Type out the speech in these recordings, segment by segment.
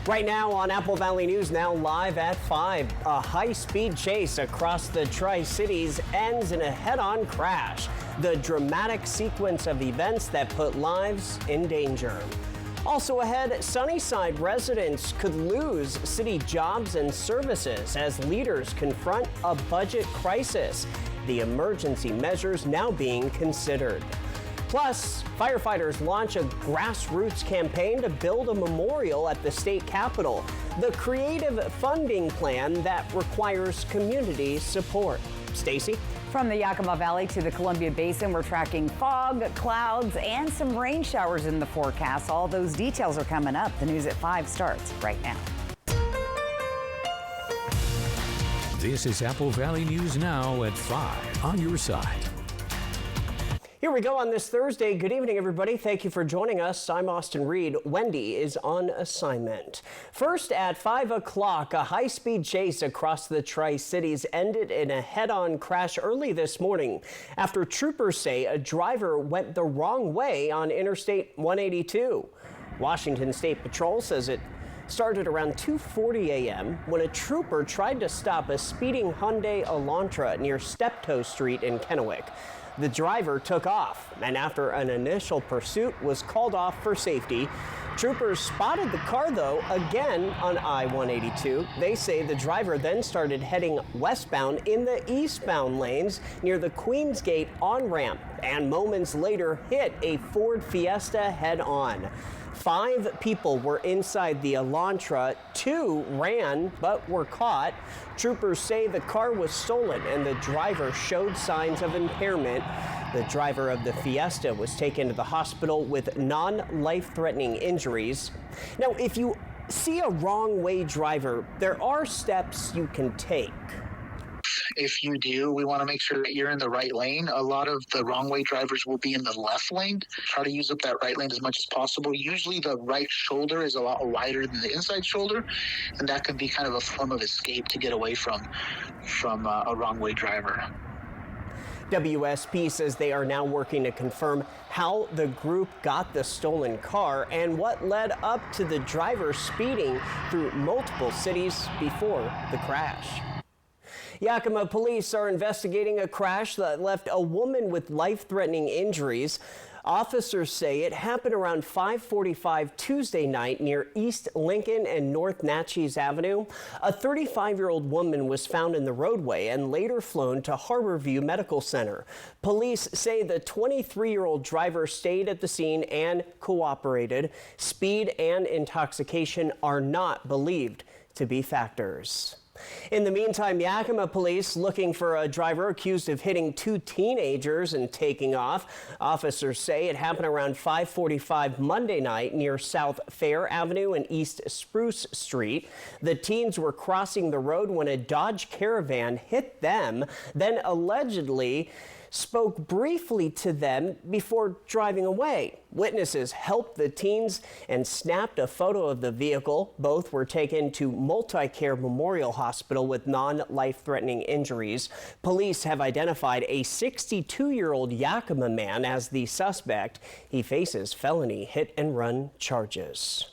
Right now on Apple Valley News, now live at 5. A high-speed chase across the Tri-Cities ends in a head-on crash. The dramatic sequence of events that put lives in danger. Also ahead, Sunnyside residents could lose city jobs and services as leaders confront a budget crisis. The emergency measures now being considered. Plus, firefighters launch a grassroots campaign to build a memorial at the state capitol. The creative funding plan that requires community support. Stacy? From the Yakima Valley to the Columbia Basin, we're tracking fog, clouds, and some rain showers in the forecast. All those details are coming up. The news at 5 starts right now. This is Apple Valley News Now at 5 on your side. Here we go on this Thursday. Good evening, everybody. Thank you for joining us. I'm Austin Reed. Wendy is on assignment. First at 5 o'clock, a high-speed chase across the Tri-Cities ended in a head-on crash early this morning after troopers say a driver went the wrong way on Interstate 182. Washington State Patrol says it started around 2:40 a.m. when a trooper tried to stop a speeding Hyundai Elantra near Steptoe Street in Kennewick. The driver took off, and after an initial pursuit was called off for safety. Troopers spotted the car, though, again on I-182. They say the driver then started heading westbound in the eastbound lanes near the Queensgate on-ramp, and moments later hit a Ford Fiesta head-on. 5 people were inside the Elantra. 2 ran but were caught. Troopers say the car was stolen and the driver showed signs of impairment. The driver of the Fiesta was taken to the hospital with non-life-threatening injuries. Now, if you see a wrong-way driver, there are steps you can take. If you do, we want to make sure that you're in the right lane. A lot of the wrong way drivers will be in the left lane. Try to use up that right lane as much as possible. Usually the right shoulder is a lot wider than the inside shoulder, and that can be kind of a form of escape to get away from a wrong way driver. WSP says they are now working to confirm how the group got the stolen car and what led up to the driver speeding through multiple cities before the crash. Yakima police are investigating a crash that left a woman with life-threatening injuries. Officers say it happened around 5:45 Tuesday night near East Lincoln and North Natchez Avenue. A 35-year-old woman was found in the roadway and later flown to Harborview Medical Center. Police say the 23-year-old driver stayed at the scene and cooperated. Speed and intoxication are not believed to be factors. In the meantime, Yakima police looking for a driver accused of hitting 2 teenagers and taking off. Officers say it happened around 5:45 Monday night near South Fair Avenue and East Spruce Street. The teens were crossing the road when a Dodge Caravan hit them, then allegedly spoke briefly to them before driving away. Witnesses helped the teens and snapped a photo of the vehicle. Both were taken to Multi-Care Memorial Hospital with non-life-threatening injuries. Police have identified a 62-year-old Yakima man as the suspect. He faces felony hit-and-run charges.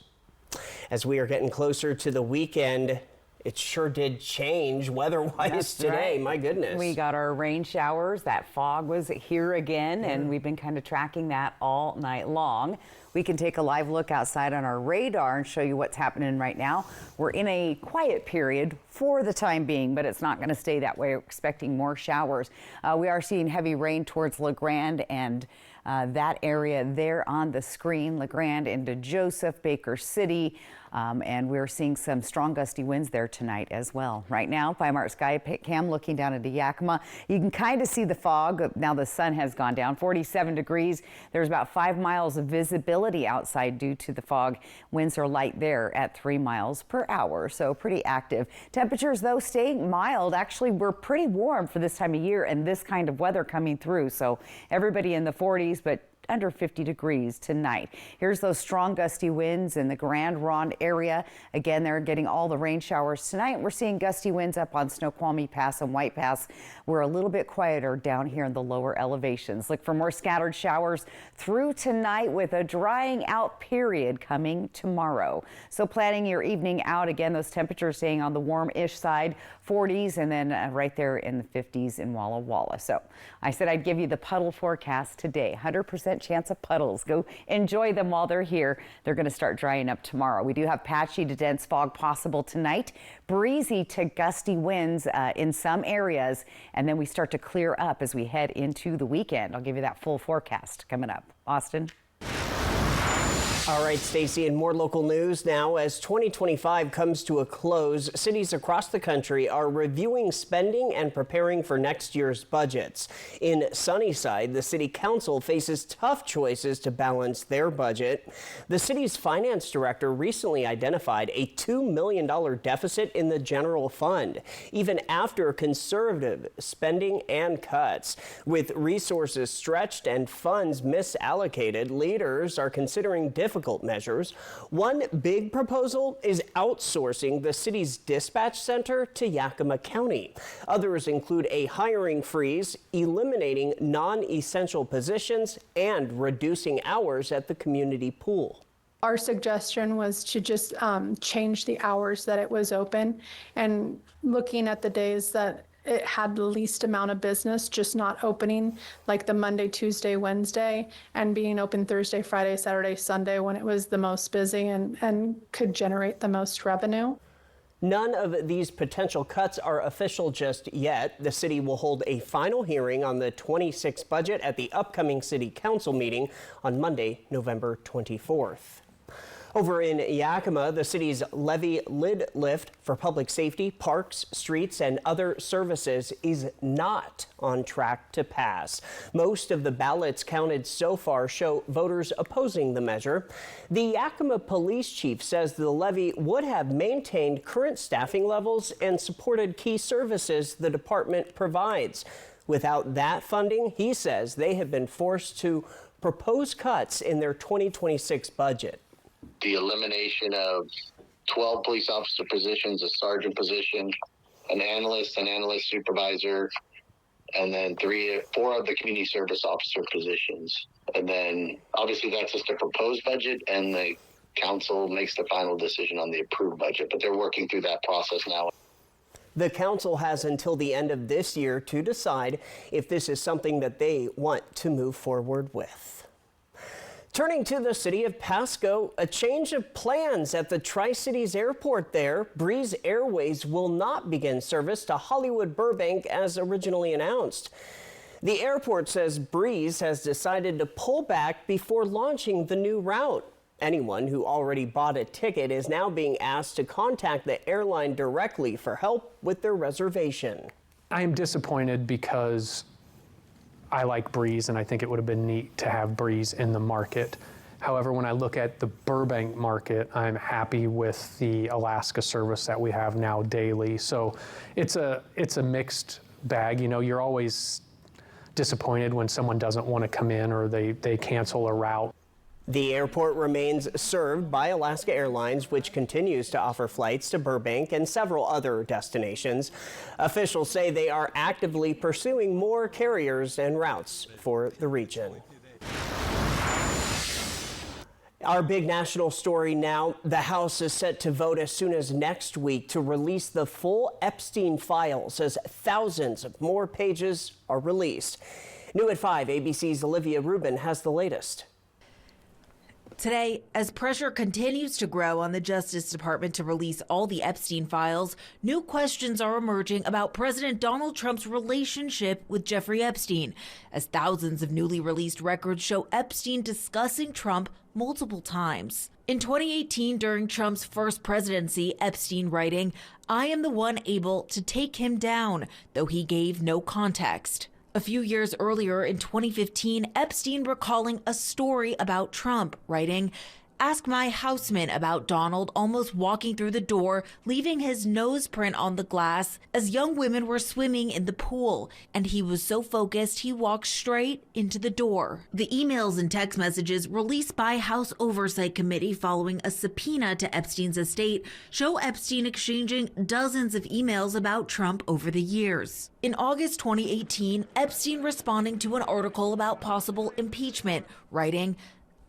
As we are getting closer to the weekend, it sure did change weather-wise today. Right. My goodness. We got our rain showers. That fog was here again, and we've been kind of tracking that all night long. We can take a live look outside on our radar and show you what's happening right now. We're in a quiet period for the time being, but it's not going to stay that way. We're expecting more showers. We are seeing heavy rain towards LeGrand and that area there on the screen, LeGrand into Joseph, Baker City, and we're seeing some strong gusty winds there tonight as well. Right now, 5-Mart Sky Cam looking down into Yakima. You can kind of see the fog. Now the sun has gone down, 47 degrees. There's about 5 miles of visibility outside due to the fog. Winds are light there at 3 miles per hour, so pretty active. Temperatures, though, staying mild. Actually, we're pretty warm for this time of year and this kind of weather coming through, so everybody in the 40s, but under 50 degrees tonight. Here's those strong gusty winds in the Grand Ronde area. Again, they're getting all the rain showers tonight. We're seeing gusty winds up on Snoqualmie Pass and White Pass. We're a little bit quieter down here in the lower elevations. Look for more scattered showers through tonight with a drying out period coming tomorrow. So planning your evening out, again, those temperatures staying on the warm-ish side, 40s, and then right there in the 50s in Walla Walla. So I said I'd give you the puddle forecast today. 100% chance of puddles. Go enjoy them while they're here. They're going to start drying up tomorrow. We do have patchy to dense fog possible tonight. Breezy to gusty winds in some areas. And then we start to clear up as we head into the weekend. I'll give you that full forecast coming up. Austin. All right, Stacey, and more local news now. As 2025 comes to a close, cities across the country are reviewing spending and preparing for next year's budgets. In Sunnyside, the city council faces tough choices to balance their budget. The city's finance director recently identified a $2 million deficit in the general fund, even after conservative spending and cuts. With resources stretched and funds misallocated, leaders are considering difficult measures. One big proposal is outsourcing the city's dispatch center to Yakima County. Others include a hiring freeze, eliminating non-essential positions, and reducing hours at the community pool. Our suggestion was to just change the hours that it was open, and looking at the days that it had the least amount of business, just not opening like the Monday, Tuesday, Wednesday, and being open Thursday, Friday, Saturday, Sunday when it was the most busy and could generate the most revenue. None of these potential cuts are official just yet. The city will hold a final hearing on the 26 budget at the upcoming city council meeting on Monday, November 24th. Over in Yakima, the city's levy lid lift for public safety, parks, streets, and other services is not on track to pass. Most of the ballots counted so far show voters opposing the measure. The Yakima police chief says the levy would have maintained current staffing levels and supported key services the department provides. Without that funding, he says they have been forced to propose cuts in their 2026 budget. The elimination of 12 police officer positions, a sergeant position, an analyst supervisor, and then 4 of the community service officer positions. And then obviously that's just a proposed budget, and the council makes the final decision on the approved budget, but they're working through that process now. The council has until the end of this year to decide if this is something that they want to move forward with. Turning to the city of Pasco, a change of plans at the Tri-Cities Airport there. Breeze Airways will not begin service to Hollywood Burbank as originally announced. The airport says Breeze has decided to pull back before launching the new route. Anyone who already bought a ticket is now being asked to contact the airline directly for help with their reservation. I am disappointed because I like Breeze, and I think it would have been neat to have Breeze in the market. However, when I look at the Burbank market, I'm happy with the Alaska service that we have now daily. So it's a mixed bag. You know, you're always disappointed when someone doesn't want to come in or they cancel a route. The airport remains served by Alaska Airlines, which continues to offer flights to Burbank and several other destinations. Officials say they are actively pursuing more carriers and routes for the region. Our big national story now. The House is set to vote as soon as next week to release the full Epstein files as thousands of more pages are released. New at 5, ABC's Olivia Rubin has the latest. Today, as pressure continues to grow on the Justice Department to release all the Epstein files, new questions are emerging about President Donald Trump's relationship with Jeffrey Epstein, as thousands of newly released records show Epstein discussing Trump multiple times. In 2018, during Trump's first presidency, Epstein writing, "I am the one able to take him down," though he gave no context. A few years earlier, in 2015, Epstein recalling a story about Trump, writing, Ask my houseman about Donald almost walking through the door, leaving his nose print on the glass as young women were swimming in the pool, and he was so focused he walked straight into the door. The emails and text messages released by House Oversight Committee following a subpoena to Epstein's estate show Epstein exchanging dozens of emails about Trump over the years. In August 2018, Epstein responding to an article about possible impeachment, writing,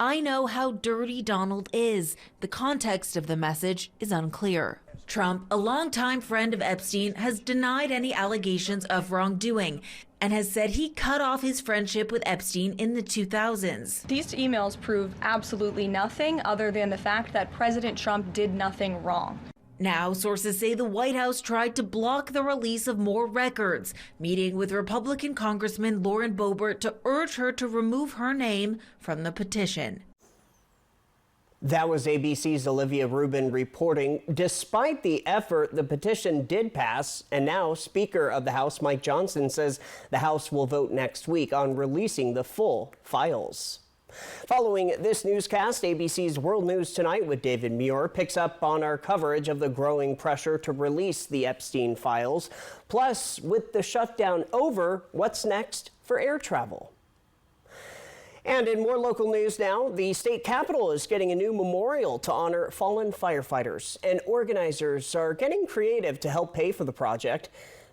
"I know how dirty Donald is." The context of the message is unclear. Trump, a longtime friend of Epstein, has denied any allegations of wrongdoing and has said he cut off his friendship with Epstein in the 2000s. These emails prove absolutely nothing other than the fact that President Trump did nothing wrong. Now, sources say the White House tried to block the release of more records, meeting with Republican Congressman Lauren Boebert to urge her to remove her name from the petition. That was ABC's Olivia Rubin reporting. Despite the effort, the petition did pass, and now Speaker of the House Mike Johnson says the House will vote next week on releasing the full files. Following this newscast, ABC's World News Tonight with David Muir picks up on our coverage of the growing pressure to release the Epstein files. Plus, with the shutdown over, what's next for air travel? And in more local news now, the state capitol is getting a new memorial to honor fallen firefighters, and organizers are getting creative to help pay for the project.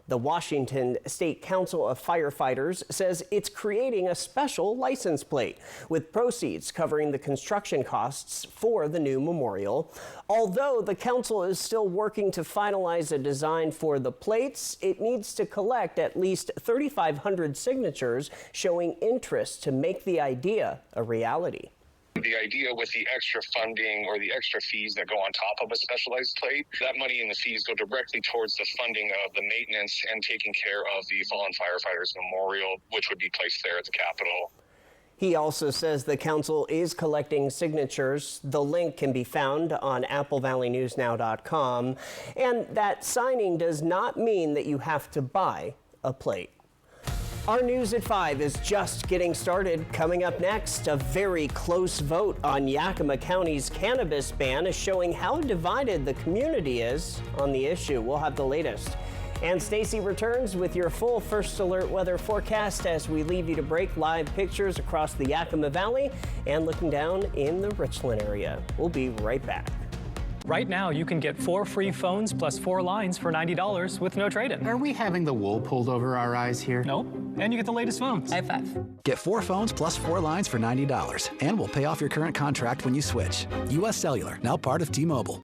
The Washington State Council of Firefighters says it's creating a special license plate with proceeds covering the construction costs for the new memorial. Although the council is still working to finalize a design for the plates, it needs to collect at least 3,500 signatures showing interest to make the idea a reality. The idea with the extra funding or the extra fees that go on top of a specialized plate, that money and the fees go directly towards the funding of the maintenance and taking care of the Fallen Firefighters Memorial, which would be placed there at the Capitol. He also says the council is collecting signatures. The link can be found on AppleValleyNewsNow.com. And that signing does not mean that you have to buy a plate. Our News at 5 is just getting started. Coming up next, a very close vote on Yakima County's cannabis ban is showing how divided the community is on the issue. We'll have the latest. And Stacy returns with your full First Alert weather forecast as we leave you to break live pictures across the Yakima Valley and looking down in the Richland area. We'll be right back. Right now, you can get 4 free phones plus 4 lines for $90 with no trade-in. Are we having the wool pulled over our eyes here? Nope. And you get the latest phones. High five. Get 4 phones plus 4 lines for $90. And we'll pay off your current contract when you switch. U.S. Cellular, now part of T-Mobile.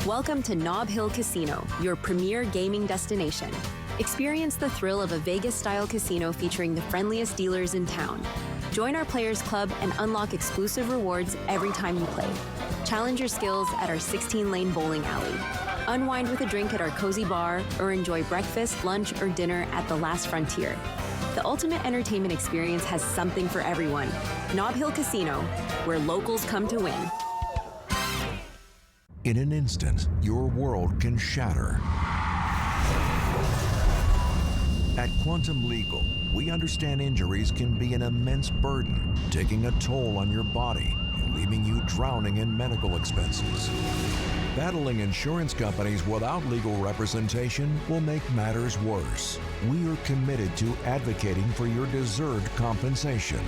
Welcome to Nob Hill Casino, your premier gaming destination. Experience the thrill of a Vegas-style casino featuring the friendliest dealers in town. Join our Players Club and unlock exclusive rewards every time you play. Challenge your skills at our 16-lane bowling alley. Unwind with a drink at our cozy bar, or enjoy breakfast, lunch, or dinner at the Last Frontier. The ultimate entertainment experience has something for everyone. Nob Hill Casino, where locals come to win. In an instant, your world can shatter. At Quantum Legal, we understand injuries can be an immense burden, taking a toll on your body and leaving you drowning in medical expenses. Battling insurance companies without legal representation will make matters worse. We are committed to advocating for your deserved compensation.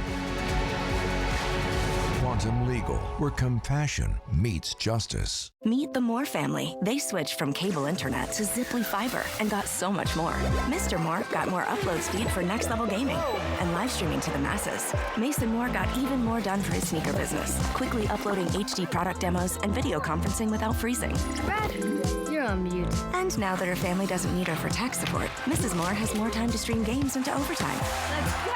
Quantum Legal, where compassion meets justice. Meet the Moore family. They switched from cable internet to Ziply Fiber and got so much more. Mr. Moore got more upload speed for next level gaming and live streaming to the masses. Mason Moore got even more done for his sneaker business, quickly uploading HD product demos and video conferencing without freezing. Brad, you're on mute. And now that her family doesn't need her for tech support, Mrs. Moore has more time to stream games into overtime. Let's go!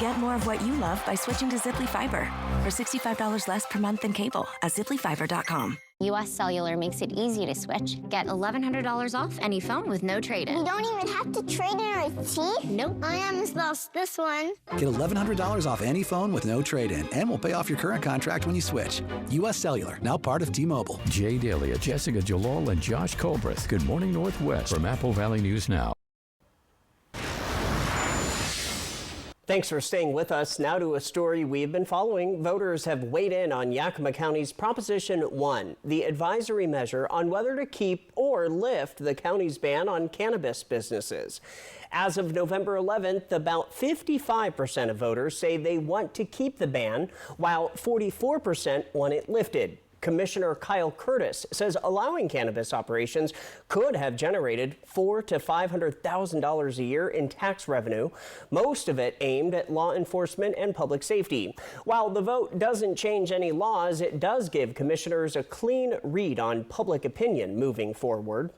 Get more of what you love by switching to Ziply Fiber for $65 less per month than cable at ziplyfiber.com. US Cellular makes it easy to switch. Get $1,100 off any phone with no trade-in. We don't even have to trade in our teeth? Nope. I almost lost this one. Get $1,100 off any phone with no trade-in, and we'll pay off your current contract when you switch. US Cellular, now part of T-Mobile. Jay Daly, Jessica Jalal, and Josh Colbreth. Good morning, Northwest from Apple Valley News Now. Thanks for staying with us. Now to a story we've been following. Voters have weighed in on Yakima County's Proposition 1, the advisory measure on whether to keep or lift the county's ban on cannabis businesses. As of November 11th, about 55% of voters say they want to keep the ban, while 44% want it lifted. Commissioner Kyle Curtis says allowing cannabis operations could have generated $400,000 to $500,000 a year in tax revenue, most of it aimed at law enforcement and public safety. While the vote doesn't change any laws, it does give commissioners a clean read on public opinion moving forward.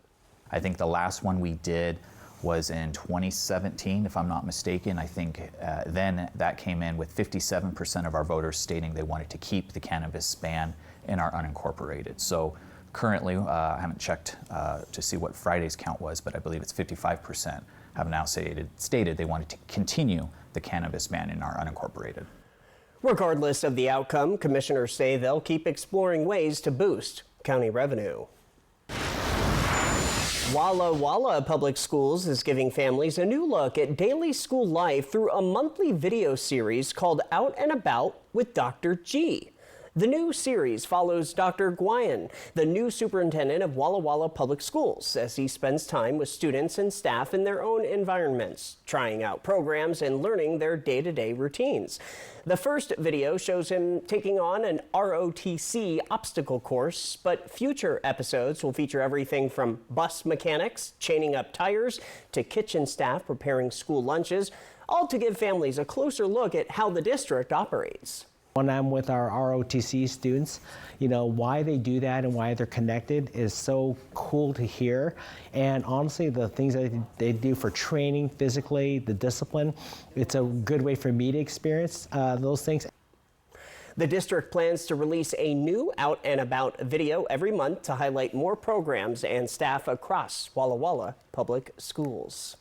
I think the last one we did was in 2017, if I'm not mistaken. I think then that came in with 57% of our voters stating they wanted to keep the cannabis ban in our unincorporated. So currently, I haven't checked to see what Friday's count was, but I believe it's 55% have now stated they wanted to continue the cannabis ban in our unincorporated. Regardless of the outcome, commissioners say they'll keep exploring ways to boost county revenue. Walla Walla Public Schools is giving families a new look at daily school life through a monthly video series called Out and About with Dr. G. The new series follows Dr. Guyan, the new superintendent of Walla Walla Public Schools, as he spends time with students and staff in their own environments, trying out programs and learning their day-to-day routines. The first video shows him taking on an ROTC obstacle course, but future episodes will feature everything from bus mechanics, chaining up tires, to kitchen staff preparing school lunches, all to give families a closer look at how the district operates. When I'm with our ROTC students, why they do that and why they're connected is so cool to hear. And honestly, the things that they do for training physically, the discipline, it's a good way for me to experience those things. The district plans to release a new Out and About video every month to highlight more programs and staff across Walla Walla Public Schools.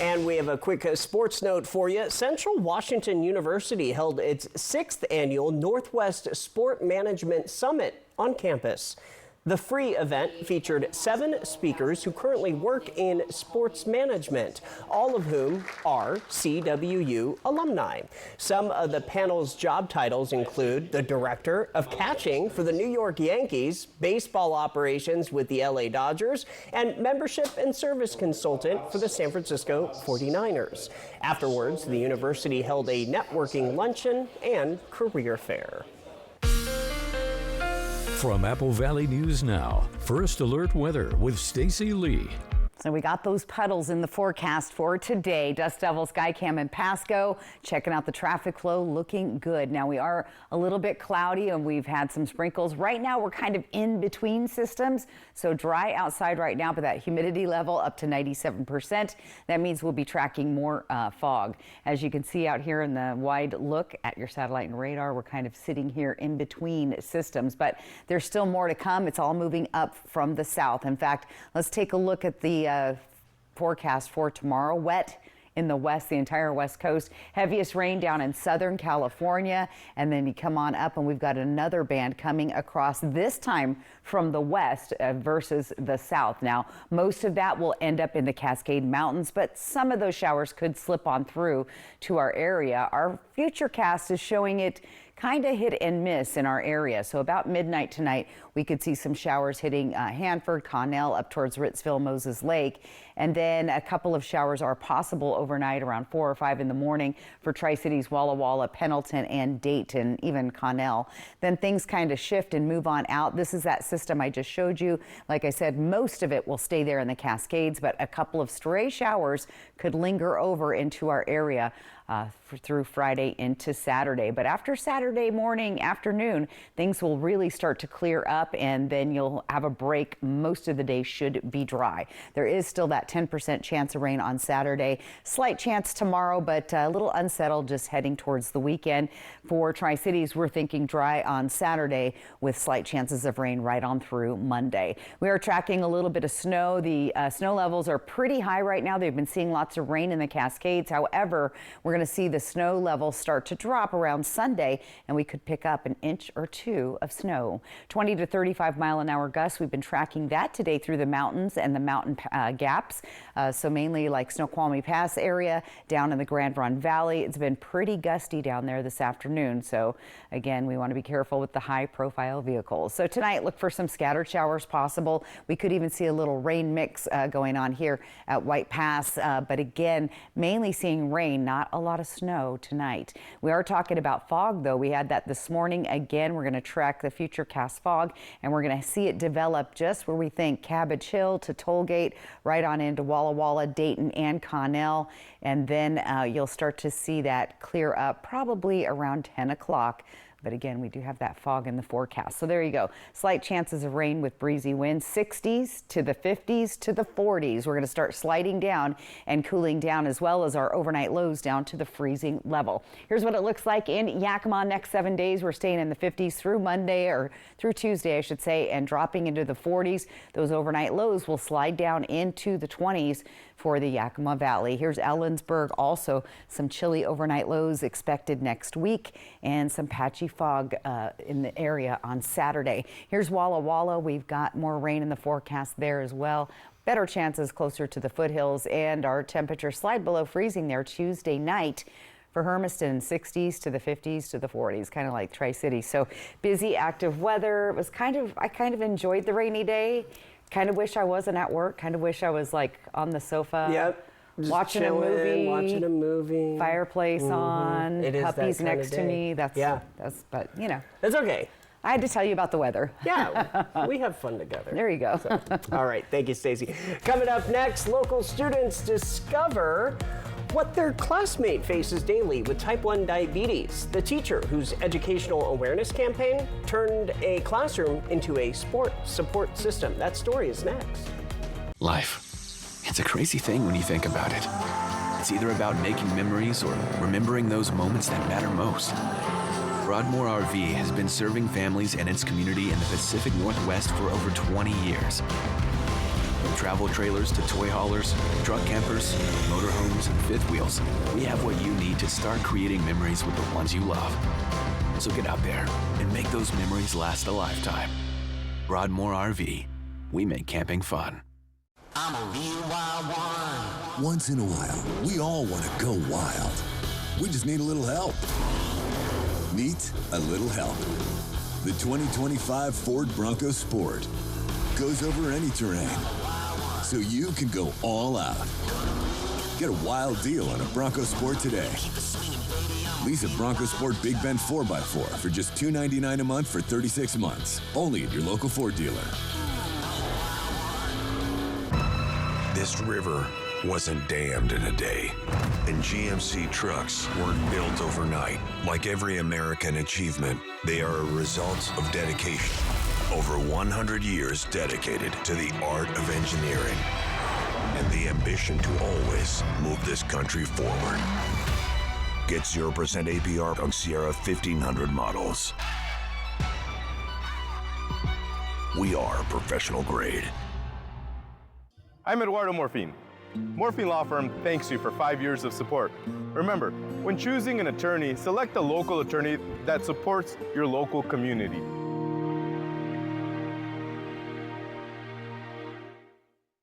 And we have a quick sports note for you. Central Washington University held its 6th annual Northwest Sport Management Summit on campus. The free event featured 7 speakers who currently work in sports management, all of whom are CWU alumni. Some of the panel's job titles include the Director of Catching for the New York Yankees, Baseball Operations with the LA Dodgers, and Membership and Service Consultant for the San Francisco 49ers. Afterwards, the university held a networking luncheon and career fair. From Apple Valley News Now, First Alert Weather with Stacy Lee. So we got those puddles in the forecast for today. Dust Devil Skycam in Pasco, checking out the traffic flow, looking good. Now we are a little bit cloudy and we've had some sprinkles. Right now we're kind of in between systems, so dry outside right now, but that humidity level up to 97%. That means we'll be tracking more fog. As you can see out here in the wide look at your satellite and radar, we're kind of sitting here in between systems, but there's still more to come. It's all moving up from the south. In fact, let's take a look at the forecast for tomorrow. Wet in the west, the entire west coast. Heaviest rain down in Southern California. And then you come on up and we've got another band coming across, this time from the west versus the south. Now, most of that will end up in the Cascade Mountains, but some of those showers could slip on through to our area. Our futurecast is showing it kind of hit and miss in our area. So about midnight tonight, we could see some showers hitting Hanford, Connell, up towards Ritzville, Moses Lake. And then a couple of showers are possible overnight around 4 or 5 in the morning for Tri-Cities, Walla Walla, Pendleton, and Dayton, even Connell. Then things kind of shift and move on out. This is that system I just showed you. Like I said, most of it will stay there in the Cascades, but a couple of stray showers could linger over into our area. through Friday into Saturday. But after Saturday morning, afternoon, things will really start to clear up, and then you'll have a break. Most of the day should be dry. There is still that 10% chance of rain on Saturday. Slight chance tomorrow, but a little unsettled just heading towards the weekend. For Tri-Cities, we're thinking dry on Saturday with slight chances of rain right on through Monday. We are tracking a little bit of snow. The snow levels are pretty high right now. They've been seeing lots of rain in the Cascades. However, we're going to see the snow level start to drop around Sunday, and we could pick up an inch or two of snow. 20 to 35-mile-an-hour gusts. We've been tracking that today through the mountains and the mountain gaps. So mainly like Snoqualmie Pass area, down in the Grand Ronde Valley. It's been pretty gusty down there this afternoon. So again, we want to be careful with the high-profile vehicles. So tonight, look for some scattered showers possible. We could even see a little rain mix going on here at White Pass. But again, mainly seeing rain, not a lot of snow tonight. We are talking about fog, though. We had that this morning. Again, we're going to track the futurecast fog, and we're going to see it develop just where we think Cabbage Hill to Tollgate, right on into Walla Walla, Dayton, and Connell. And then you'll start to see that clear up probably around 10 o'clock. But again, we do have that fog in the forecast. So there you go. Slight chances of rain with breezy winds, 60s to the 50s to the 40s. We're going to start sliding down and cooling down, as well as our overnight lows down to the freezing level. Here's what it looks like in Yakima next 7 days. We're staying in the 50s through Monday, or through Tuesday, I should say, and dropping into the 40s. Those overnight lows will slide down into the 20s for the Yakima Valley. Here's Ellensburg. Also some chilly overnight lows expected next week, and some patchy fog in the area on Saturday. Here's Walla Walla. We've got more rain in the forecast there as well. Better chances closer to the foothills, and our temperatures slide below freezing there Tuesday night. For Hermiston, 60s to the 50s to the 40s, kind of like Tri-Cities. So busy, active weather. It was I kind of enjoyed the rainy day. Kind of wish I wasn't at work. Kind of wish I was like on the sofa. Yep. Just watching a movie. Fireplace on. It is puppies next to me. But you know. It's okay. I had to tell you about the weather. Yeah, we have fun together. There you go. So, all right, thank you, Stacey. Coming up next, local students discover what their classmate faces daily with type 1 diabetes. The teacher whose educational awareness campaign turned a classroom into a sport support system. That story is next. Life. It's a crazy thing when you think about it. It's either about making memories or remembering those moments that matter most. Broadmoor RV has been serving families and its community in the Pacific Northwest for over 20 years. From travel trailers to toy haulers, truck campers, motorhomes, and fifth wheels, we have what you need to start creating memories with the ones you love. So get out there and make those memories last a lifetime. Broadmoor RV. We make camping fun. I'm a real wild one. Once in a while, we all want to go wild. We just need a little help. Meet a little help. The 2025 Ford Bronco Sport goes over any terrain, so you can go all out. Get a wild deal on a Bronco Sport today. Lease a Bronco Sport Big Bend 4x4 for just $299 a month for 36 months. Only at your local Ford dealer. This river wasn't dammed in a day, and GMC trucks weren't built overnight. Like every American achievement, they are a result of dedication. Over 100 years dedicated to the art of engineering and the ambition to always move this country forward. Get 0% APR on Sierra 1500 models. We are professional grade. I'm Eduardo Morfin. Morfin Law Firm thanks you for 5 years of support. Remember, when choosing an attorney, select a local attorney that supports your local community.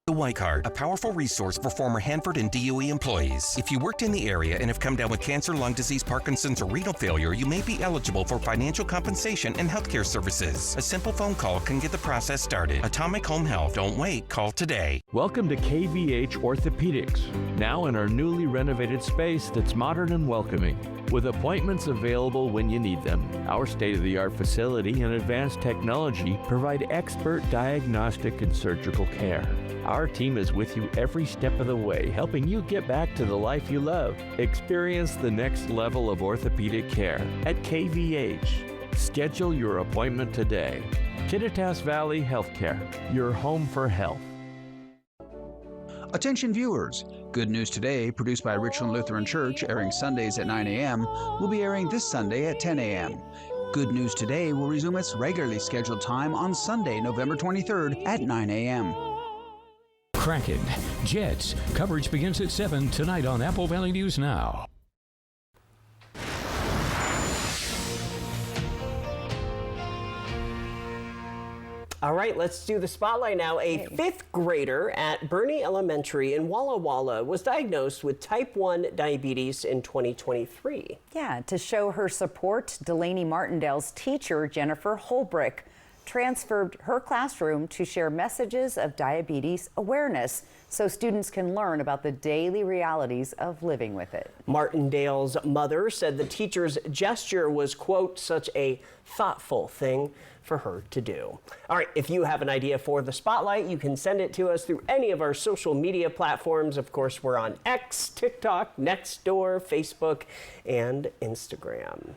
The White Card, a powerful resource for former Hanford and DOE employees. If you worked in the area and have come down with cancer, lung disease, Parkinson's, or renal failure, you may be eligible for financial compensation and healthcare services. A simple phone call can get the process started. Atomic Home Health. Don't wait. Call today. Welcome to KVH Orthopedics, now in our newly renovated space that's modern and welcoming, with appointments available when you need them. Our state-of-the-art facility and advanced technology provide expert diagnostic and surgical care. Our Our team is with you every step of the way, helping you get back to the life you love. Experience the next level of orthopedic care at KVH. Schedule your appointment today. Kittitas Valley Healthcare, your home for health. Attention viewers, Good News Today, produced by Richland Lutheran Church, airing Sundays at 9 a.m., will be airing this Sunday at 10 a.m. Good News Today will resume its regularly scheduled time on Sunday, November 23rd at 9 a.m. Kraken, Jets. Coverage begins at 7 tonight on Apple Valley News Now. All right, let's do the spotlight now. A fifth grader at Bernie Elementary in Walla Walla was diagnosed with type 1 diabetes in 2023. Yeah, to show her support, Delaney Martindale's teacher, Jennifer Holbrick, transferred her classroom to share messages of diabetes awareness so students can learn about the daily realities of living with it. Martindale's mother said the teacher's gesture was, quote, such a thoughtful thing for her to do. All right, if you have an idea for the spotlight, you can send it to us through any of our social media platforms. Of course, we're on X, TikTok, Nextdoor, Facebook, and Instagram.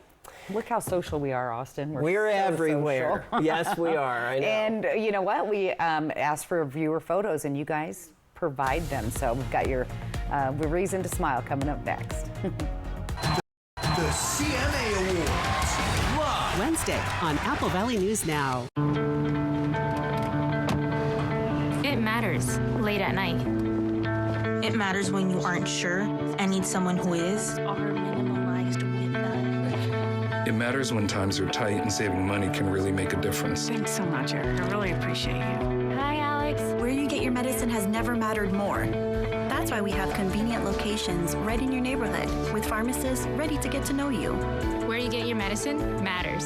Look how social we are, Austin. We're so everywhere. social. Yes, we are. I know. And you know what? We asked for viewer photos, and you guys provide them. So we've got your reason to smile coming up next. The CMA Awards, live Wednesday on Apple Valley News Now. It matters late at night. It matters when you aren't sure and need someone who is. It matters when times are tight and saving money can really make a difference. Thanks so much, Eric. I really appreciate you. Hi, Alex. Where you get your medicine has never mattered more. That's why we have convenient locations right in your neighborhood with pharmacists ready to get to know you. Where you get your medicine matters.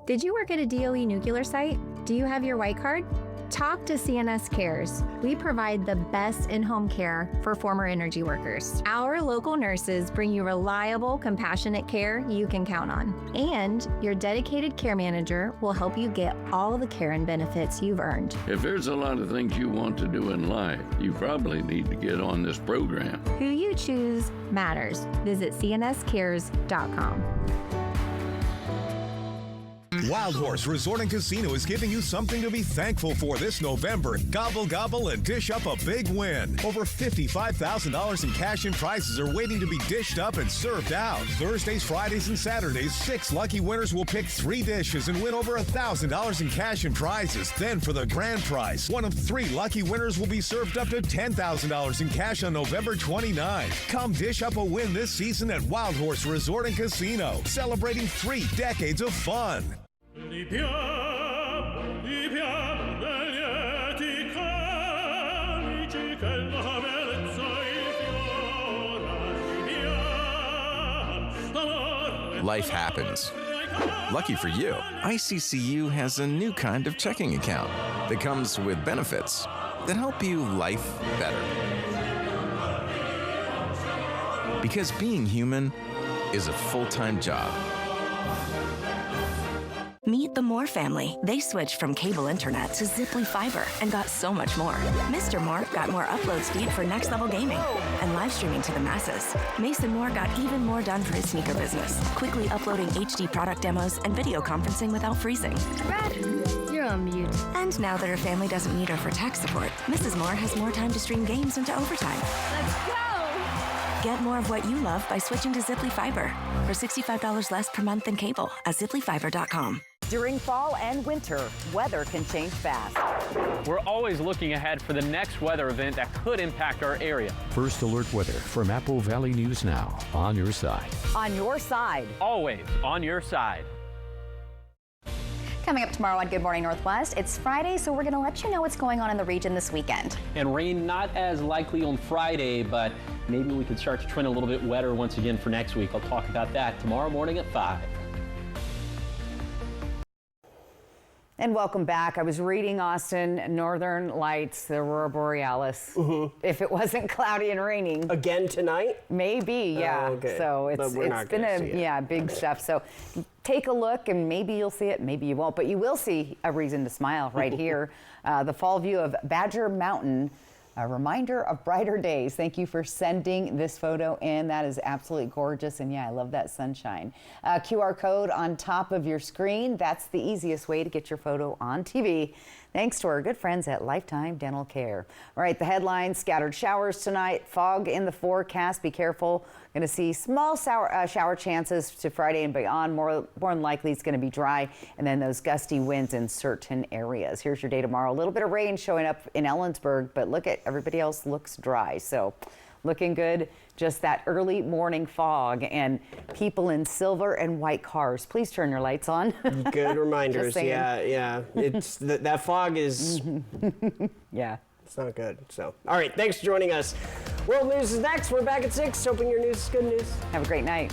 Did you work at a DOE nuclear site? Do you have your white card? Talk to CNS Cares. We provide the best in-home care for former energy workers. Our local nurses bring you reliable, compassionate care you can count on. And your dedicated care manager will help you get all the care and benefits you've earned. If there's a lot of things you want to do in life, you probably need to get on this program. Who you choose matters. Visit cnscares.com. Wild Horse Resort and Casino is giving you something to be thankful for this November. Gobble, gobble, and dish up a big win. Over $55,000 in cash and prizes are waiting to be dished up and served out. Thursdays, Fridays, and Saturdays, 6 lucky winners will pick 3 dishes and win over $1,000 in cash and prizes. Then for the grand prize, one of 3 lucky winners will be served up to $10,000 in cash on November 29th. Come dish up a win this season at Wild Horse Resort and Casino, celebrating 3 decades of fun. Life happens. Lucky for you, ICCU has a new kind of checking account that comes with benefits that help you life better. Because being human is a full-time job. Meet the Moore family. They switched from cable internet to Ziply Fiber and got so much more. Mr. Moore got more upload speed for next level gaming and live streaming to the masses. Mason Moore got even more done for his sneaker business, quickly uploading HD product demos and video conferencing without freezing. Brad, you're on mute. And now that her family doesn't need her for tech support, Mrs. Moore has more time to stream games into overtime. Let's go! Get more of what you love by switching to Ziply Fiber for $65 less per month than cable at ziplyfiber.com. During fall and winter, weather can change fast. We're always looking ahead for the next weather event that could impact our area. First Alert Weather from Apple Valley News Now. On your side. On your side. Always on your side. Coming up tomorrow on Good Morning Northwest, it's Friday, so we're going to let you know what's going on in the region this weekend. And rain not as likely on Friday, but maybe we could start to trend a little bit wetter once again for next week. I'll talk about that tomorrow morning at 5. And welcome back. I was reading, Austin, Northern Lights, the Aurora Borealis. If it wasn't cloudy and raining. Again tonight? Maybe, yeah. Oh, okay. So it's been a big stuff. So take a look and maybe you'll see it, maybe you won't, but you will see a reason to smile right here. The fall view of Badger Mountain, a reminder of brighter days. Thank you for sending this photo in. That is absolutely gorgeous. And yeah, I love that sunshine. QR code on top of your screen. That's the easiest way to get your photo on TV. Thanks to our good friends at Lifetime Dental Care. All right, the headlines: scattered showers tonight, fog in the forecast. Be careful. Going to see small shower chances to Friday and beyond. More than likely, it's going to be dry, and then those gusty winds in certain areas. Here's your day tomorrow. A little bit of rain showing up in Ellensburg, but look at everybody else looks dry. So looking good. Just that early morning fog and people in silver and white cars. Please turn your lights on. Good reminders. Yeah. It's that fog is. Yeah. It's not good. So, all right. Thanks for joining us. World News is next. We're back at 6. Hoping your news is good news. Have a great night.